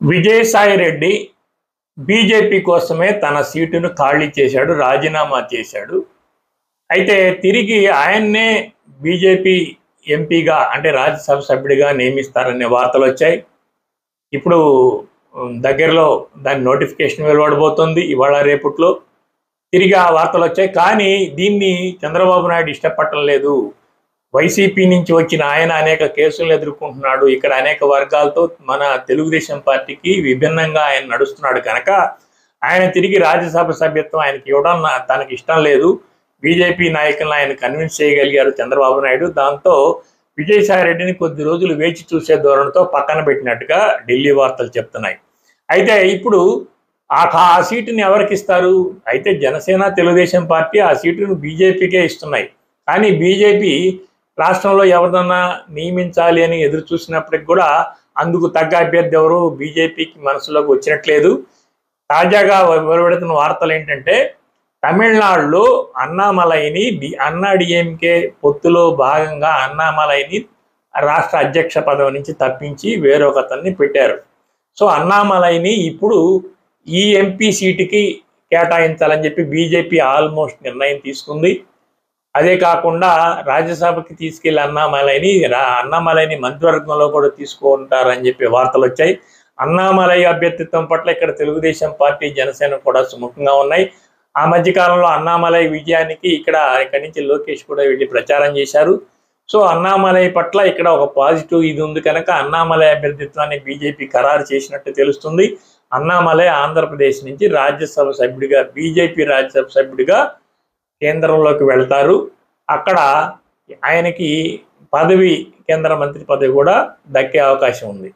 Vijayasai Reddy BJP కోసమే తన సీటును ఖాళీ చేశాడు, రాజీనామా చేశాడు. అయితే తిరిగి ఆయన్నే బీజేపీ ఎంపీగా అంటే రాజ్యసభ సభ్యుడిగా నియమిస్తారనే వార్తలు వచ్చాయి. ఇప్పుడు దగ్గరలో దాని నోటిఫికేషన్ వెలువడబోతుంది ఇవాళ రేపట్లో. తిరిగి ఆ వార్తలు వచ్చాయి. కానీ దీన్ని చంద్రబాబు నాయుడు ఇష్టపడటం లేదు. వైసీపీ నుంచి వచ్చిన ఆయన అనేక కేసులను ఎదుర్కొంటున్నాడు. ఇక్కడ అనేక వర్గాలతో మన తెలుగుదేశం పార్టీకి విభిన్నంగా ఆయన నడుస్తున్నాడు కనుక ఆయన తిరిగి రాజ్యసభ సభ్యత్వం ఆయనకి ఇవ్వడం తనకి ఇష్టం లేదు. బీజేపీ నాయకులను ఆయన కన్విన్స్ చేయగలిగారు చంద్రబాబు నాయుడు. దాంతో విజయసాయి రెడ్డిని కొద్ది రోజులు వేచి చూసే ధోరణితో పక్కన పెట్టినట్టుగా ఢిల్లీ వార్తలు చెప్తున్నాయి. అయితే ఇప్పుడు ఆ సీటుని ఎవరికి ఇస్తారు? అయితే జనసేన, తెలుగుదేశం పార్టీ ఆ సీటును బీజేపీకే ఇస్తున్నాయి. కానీ బీజేపీ రాష్ట్రంలో ఎవరినన్నా నియమించాలి అని ఎదురు చూసినప్పటికి కూడా అందుకు తగ్గ అభ్యర్థి ఎవరు బీజేపీకి మనసులోకి వచ్చినట్లేదు. తాజాగా వెలువడుతున్న వార్తలు ఏంటంటే తమిళనాడులో అన్నామలైని అన్నాడీఎంకే పొత్తులో భాగంగా అన్నామలైని రాష్ట్ర అధ్యక్ష పదవి నుంచి తప్పించి వేరొకతన్ని పెట్టారు. సో అన్నామలైని ఇప్పుడు ఈ ఎంపీ సీటుకి కేటాయించాలని చెప్పి బీజేపీ ఆల్మోస్ట్ నిర్ణయం తీసుకుంది. అదే కాకుండా రాజ్యసభకి తీసుకెళ్లి అన్నామలైని మంత్రివర్గంలో కూడా తీసుకుంటారని చెప్పి వార్తలు వచ్చాయి. అన్నామలై అభ్యర్థిత్వం పట్ల ఇక్కడ తెలుగుదేశం పార్టీ, జనసేన కూడా సుముఖంగా ఉన్నాయి. ఆ మధ్యకాలంలో అన్నామలై విజయానికి ఇక్కడి నుంచి లోకేష్ కూడా వెళ్ళి ప్రచారం చేశారు. సో అన్నామలై పట్ల ఇక్కడ ఒక పాజిటివ్ ఇది ఉంది కనుక అన్నామలై అభ్యర్థిత్వాన్ని బీజేపీ ఖరారు చేసినట్టు తెలుస్తుంది. అన్నామలై ఆంధ్రప్రదేశ్ నుంచి రాజ్యసభ సభ్యుడిగా, బీజేపీ రాజ్యసభ సభ్యుడిగా కేంద్రంలోకి వెళ్తారు. అక్కడ ఆయనకి కేంద్ర మంత్రి పదవి కూడా దక్కే అవకాశం ఉంది.